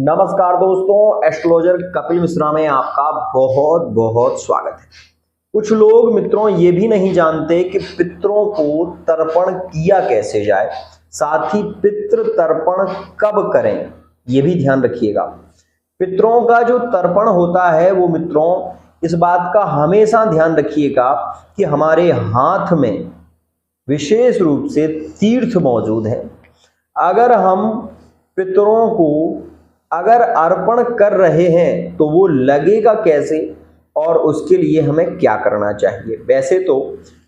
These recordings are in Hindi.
नमस्कार दोस्तों, एस्ट्रोलॉजर कपिल मिश्रा में आपका बहुत बहुत स्वागत है। कुछ लोग मित्रों ये भी नहीं जानते कि पितरों को तर्पण किया कैसे जाए, साथ ही पितृ तर्पण कब करें ये भी ध्यान रखिएगा। पितरों का जो तर्पण होता है वो मित्रों इस बात का हमेशा ध्यान रखिएगा कि हमारे हाथ में विशेष रूप से तीर्थ मौजूद है। अगर हम पितरों को अगर अर्पण कर रहे हैं तो वो लगेगा कैसे और उसके लिए हमें क्या करना चाहिए। वैसे तो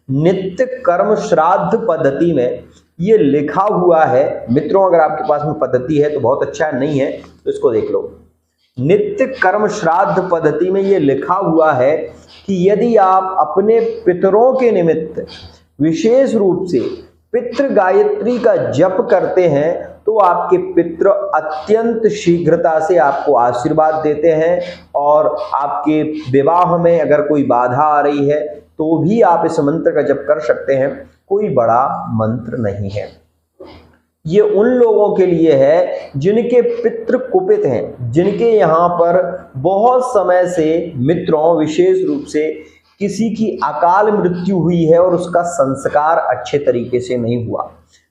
नित्य कर्म श्राद्ध पद्धति में ये लिखा हुआ है मित्रों, अगर आपके पास में पद्धति है तो बहुत अच्छा है, नहीं है तो इसको देख लो। नित्य कर्म श्राद्ध पद्धति में ये लिखा हुआ है कि यदि आप अपने पितरों के निमित्त विशेष रूप से पितृ गायत्री का जप करते हैं तो आपके पितृ अत्यंत शीघ्रता से आपको आशीर्वाद देते हैं और आपके विवाह में अगर कोई बाधा आ रही है तो भी आप इस मंत्र का जप कर सकते हैं। कोई बड़ा मंत्र नहीं है, ये उन लोगों के लिए है जिनके पितृ कुपित हैं, जिनके यहाँ पर बहुत समय से मित्रों विशेष रूप से किसी की अकाल मृत्यु हुई है और उसका संस्कार अच्छे तरीके से नहीं हुआ।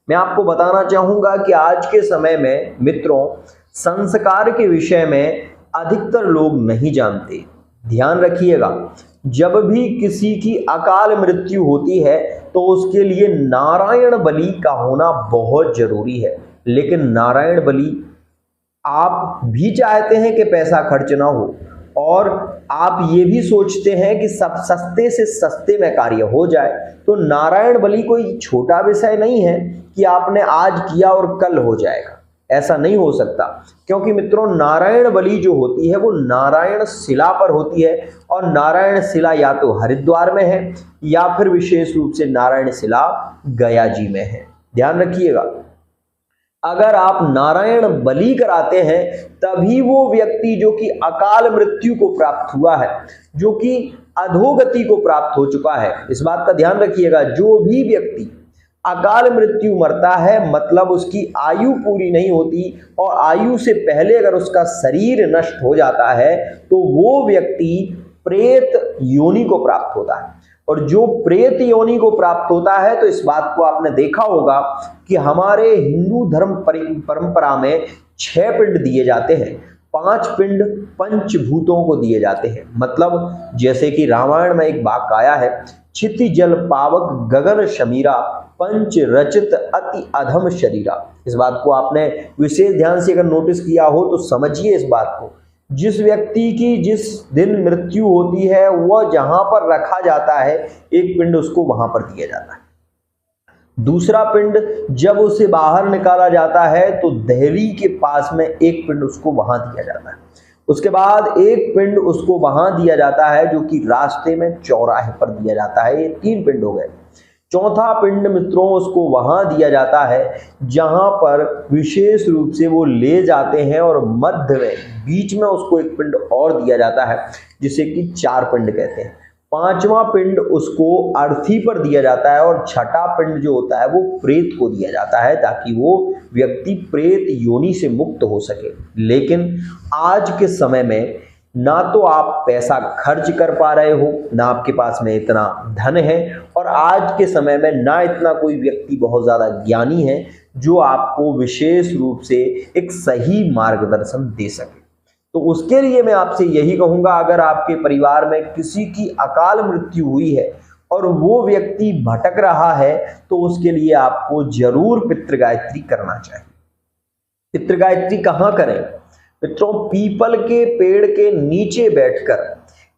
मैं आपको बताना चाहूंगा कि आज के समय में मित्रों संस्कार के विषय में अधिकतर लोग नहीं जानते। ध्यान रखिएगा, जब भी किसी की अकाल मृत्यु होती है तो उसके लिए नारायण बलि का होना बहुत जरूरी है। लेकिन नारायण बलि आप भी चाहते हैं कि पैसा खर्च ना हो और आप ये भी सोचते हैं कि सब सस्ते से सस्ते में कार्य हो जाए, तो नारायण बलि कोई छोटा विषय नहीं है कि आपने आज किया और कल हो जाएगा। ऐसा नहीं हो सकता, क्योंकि मित्रों नारायण बलि जो होती है वो नारायण शिला पर होती है और नारायण शिला या तो हरिद्वार में है या फिर विशेष रूप से नारायण शिला गया जी में है। ध्यान रखिएगा, अगर आप नारायण बलि कराते हैं तभी वो व्यक्ति जो कि अकाल मृत्यु को प्राप्त हुआ है, जो कि अधोगति को प्राप्त हो चुका है, इस बात का ध्यान रखिएगा। जो भी व्यक्ति अकाल मृत्यु मरता है मतलब उसकी आयु पूरी नहीं होती और आयु से पहले अगर उसका शरीर नष्ट हो जाता है तो वो व्यक्ति प्रेत योनि को प्राप्त होता है। और जो प्रेत योनि को प्राप्त होता है तो इस बात को आपने देखा होगा कि हमारे हिंदू धर्म परंपरा में 6 पिंड दिए जाते हैं, 5 पिंड पंचभूतों को दिए जाते हैं। मतलब जैसे कि रामायण में एक वाक्य आया है, क्षिति जल पावक गगन शमीरा पंच रचित अति अधम शरीरा। इस बात को आपने विशेष ध्यान से अगर नोटिस किया हो तो समझिए इस बात को। जिस व्यक्ति की जिस दिन मृत्यु होती है वह जहां पर रखा जाता है एक पिंड उसको वहां पर दिया जाता है, दूसरा पिंड जब उसे बाहर निकाला जाता है तो दहली के पास में एक पिंड उसको वहां दिया जाता है, उसके बाद एक पिंड उसको वहां दिया जाता है जो कि रास्ते में चौराहे पर दिया जाता है। ये 3 पिंड हो गए। चौथा पिंड मित्रों उसको वहां दिया जाता है जहां पर विशेष रूप से वो ले जाते हैं और मध्य में बीच में उसको एक पिंड और दिया जाता है जिसे कि 4 पिंड कहते हैं। 5वां पिंड उसको अर्थी पर दिया जाता है और छठा पिंड जो होता है वो प्रेत को दिया जाता है ताकि वो व्यक्ति प्रेत योनि से मुक्त हो सके। लेकिन आज के समय में ना तो आप पैसा खर्च कर पा रहे हो, ना आपके पास में इतना धन है और आज के समय में ना इतना कोई व्यक्ति बहुत ज्यादा ज्ञानी है जो आपको विशेष रूप से एक सही मार्गदर्शन दे सके। तो उसके लिए मैं आपसे यही कहूंगा, अगर आपके परिवार में किसी की अकाल मृत्यु हुई है और वो व्यक्ति भटक रहा है तो उसके लिए आपको जरूर पितृ गायत्री करना चाहिए। पितृ गायत्री कहाँ करें मित्रों? पीपल के पेड़ के नीचे बैठकर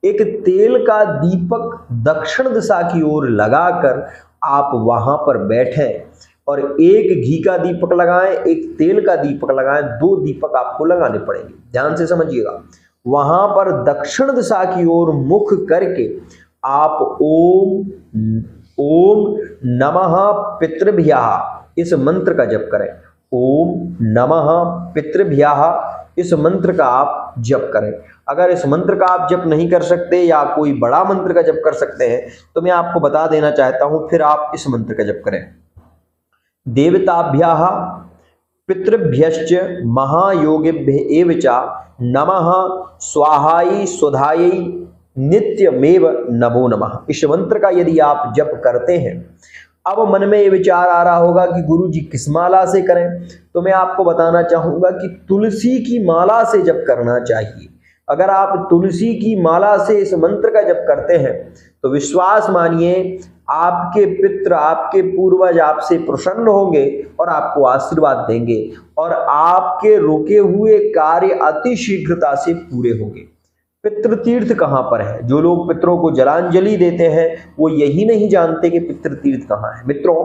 एक तेल का दीपक दक्षिण दिशा की ओर लगाकर आप वहां पर बैठें और एक घी का दीपक लगाएं, एक तेल का दीपक लगाएं, 2 दीपक आपको लगाने पड़ेंगे। ध्यान से समझिएगा, वहां पर दक्षिण दिशा की ओर मुख करके आप ओम नमः पितृभ्यः इस मंत्र का जप करें। ओम नमः पितृभ्यः इस मंत्र का आप जप करें। अगर इस मंत्र का आप जप नहीं कर सकते या कोई बड़ा मंत्र का जप कर सकते हैं तो मैं आपको बता देना चाहता हूं, फिर आप इस मंत्र का जप करें। देवताभ्यः पितृभ्यश्च महायोगिभ्य एव च नमः स्वाहाय सुधायै नित्यमेव नमो नमः। इस मंत्र का यदि आप जप करते हैं, अब मन में ये विचार आ रहा होगा कि गुरु जी किस माला से करें, तो मैं आपको बताना चाहूंगा कि तुलसी की माला से जप करना चाहिए। अगर आप तुलसी की माला से इस मंत्र का जप करते हैं तो विश्वास मानिए आपके पितृ, आपके पूर्वज आपसे प्रसन्न होंगे और आपको आशीर्वाद देंगे और आपके रुके हुए कार्य अति शीघ्रता से पूरे होंगे। पितृ तीर्थ कहाँ पर है? जो लोग पितरों को जलांजलि देते हैं वो यही नहीं जानते कि पितृ तीर्थ कहाँ है। मित्रों,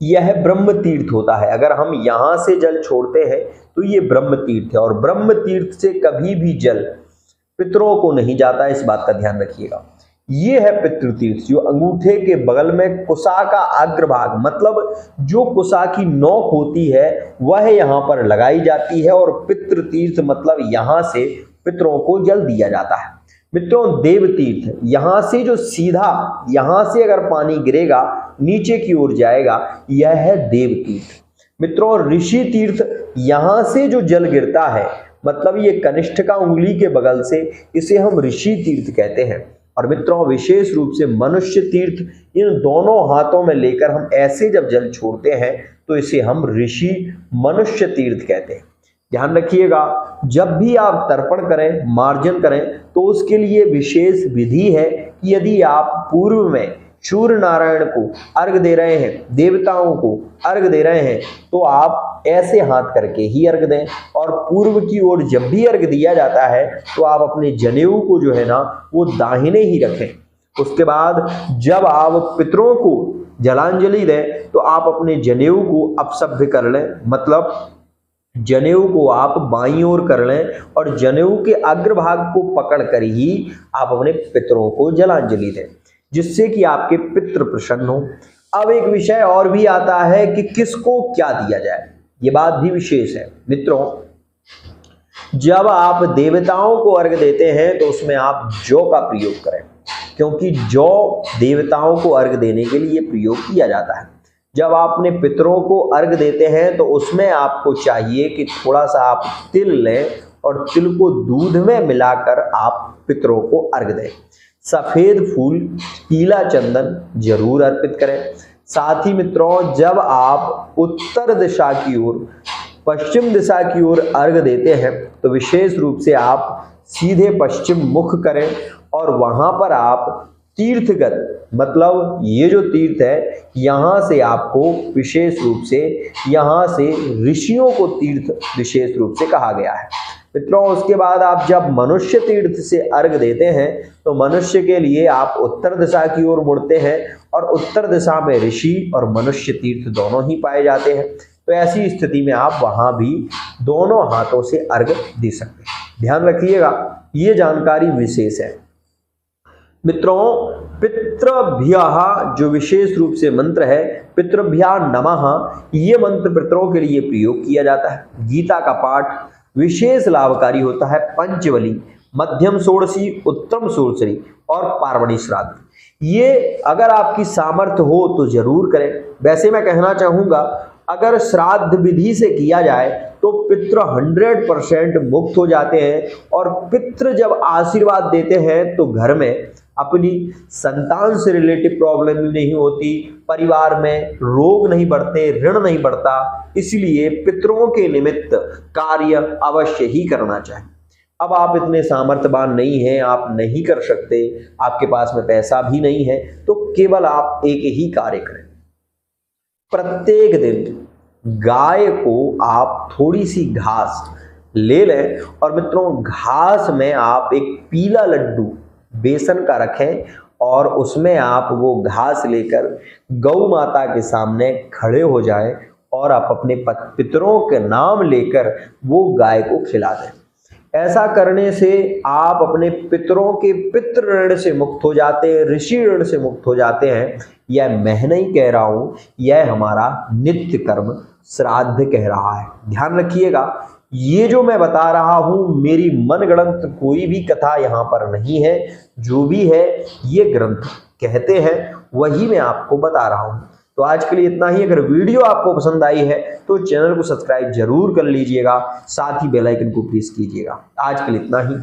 यह ब्रह्म तीर्थ होता है। अगर हम यहां से जल छोड़ते हैं तो ये ब्रह्म तीर्थ है और ब्रह्म तीर्थ से कभी भी जल पितरों को नहीं जाता, इस बात का ध्यान रखिएगा। ये है पितृ तीर्थ, जो अंगूठे के बगल में कुसा का अग्रभाग, मतलब जो कुसा की नोक होती है वह यहां पर लगाई जाती है और पितृ तीर्थ मतलब यहां से पितरों को जल दिया जाता है। मित्रों, देव तीर्थ, यहां से जो सीधा यहां से अगर पानी गिरेगा नीचे की ओर जाएगा, यह है देव तीर्थ। मित्रों, ऋषि तीर्थ, यहां से जो जल गिरता है मतलब ये कनिष्ठ का उंगली के बगल से, इसे हम ऋषि तीर्थ कहते हैं। और मित्रों, विशेष रूप से मनुष्य तीर्थ, इन दोनों हाथों में लेकर हम ऐसे जब जल छोड़ते हैं तो इसे हम ऋषि मनुष्य तीर्थ कहते हैं। ध्यान रखिएगा, जब भी आप तर्पण करें, मार्जन करें, तो उसके लिए विशेष विधि है कि यदि आप पूर्व में सूर्य नारायण को अर्घ दे रहे हैं, देवताओं को अर्घ दे रहे हैं, तो आप ऐसे हाथ करके ही अर्घ दें। और पूर्व की ओर जब भी अर्घ दिया जाता है तो आप अपने जनेऊ को जो है ना वो दाहिने ही रखें। उसके बाद जब आप पितरों को जलांजलि दें तो आप अपने जनेऊ को अपसभ्य कर लें, मतलब जनेऊ को आप बाईं ओर कर लें और जनेऊ के अग्रभाग को पकड़कर ही आप अपने पितरों को जलांजलि दें, जिससे कि आपके पितृ प्रसन्न हो। अब एक विषय और भी आता है कि किसको क्या दिया जाए, ये बात भी विशेष है। मित्रों, जब आप देवताओं को अर्घ देते हैं तो उसमें आप जौ का प्रयोग करें, क्योंकि जौ देवताओं को अर्घ देने के लिए प्रयोग किया जाता है। जब आप अपने पितरों को अर्घ देते हैं तो उसमें आपको चाहिए कि थोड़ा सा आप तिल लें और तिल को दूध में मिलाकर आप पितरों को अर्घ दें। सफेद फूल, पीला चंदन जरूर अर्पित करें। साथ ही मित्रों, जब आप उत्तर दिशा की ओर, पश्चिम दिशा की ओर अर्घ देते हैं तो विशेष रूप से आप सीधे पश्चिम मुख करें और वहां पर आप तीर्थगत, मतलब ये जो तीर्थ है यहाँ से आपको विशेष रूप से, यहाँ से ऋषियों को तीर्थ विशेष रूप से कहा गया है। मित्रों, उसके बाद आप जब मनुष्य तीर्थ से अर्घ देते हैं तो मनुष्य के लिए आप उत्तर दिशा की ओर मुड़ते हैं और उत्तर दिशा में ऋषि और मनुष्य तीर्थ दोनों ही पाए जाते हैं। तो ऐसी स्थिति में आप वहां भी दोनों हाथों से अर्घ दे सकते हैं। ध्यान रखिएगा, ये जानकारी विशेष है। मित्रों, पितृभ्यः जो विशेष रूप से मंत्र है, पितृभ्या नमः, ये मंत्र पितरों के लिए प्रयोग किया जाता है। गीता का पाठ विशेष लाभकारी होता है। पंचवली, मध्यम षोडशी, उत्तम षोडशी और पार्वणी श्राद्ध, ये अगर आपकी सामर्थ्य हो तो जरूर करें। वैसे मैं कहना चाहूंगा, अगर श्राद्ध विधि से किया जाए तो पितृ 100% मुक्त हो जाते हैं और पितृ जब आशीर्वाद देते हैं तो घर में अपनी संतान से रिलेटेड प्रॉब्लम नहीं होती, परिवार में रोग नहीं बढ़ते, ऋण नहीं बढ़ता। इसलिए पितरों के निमित्त कार्य अवश्य ही करना चाहिए। अब आप इतने सामर्थ्यवान नहीं हैं, आप नहीं कर सकते, आपके पास में पैसा भी नहीं है, तो केवल आप एक ही कार्य करें। प्रत्येक दिन गाय को आप थोड़ी सी घास ले लें और मित्रों, घास में आप एक पीला लड्डू बेसन का रखें और उसमें आप वो घास लेकर गौ माता के सामने खड़े हो जाएं और आप अपने पितरों के नाम लेकर वो गाय को खिला दें। ऐसा करने से आप अपने पितरों के पितृ ऋण से मुक्त हो जाते हैं, ऋषि ऋण से मुक्त हो जाते हैं। यह मैं नहीं कह रहा हूं, यह हमारा नित्य कर्म श्राद्ध कह रहा है। ध्यान रखिएगा, ये जो मैं बता रहा हूं मेरी मनगढ़ंत कोई भी कथा यहां पर नहीं है। जो भी है ये ग्रंथ कहते हैं, वही मैं आपको बता रहा हूं। तो आज के लिए इतना ही। अगर वीडियो आपको पसंद आई है तो चैनल को सब्सक्राइब जरूर कर लीजिएगा, साथ ही बेल आइकन को प्रेस कीजिएगा। आज के लिए इतना ही।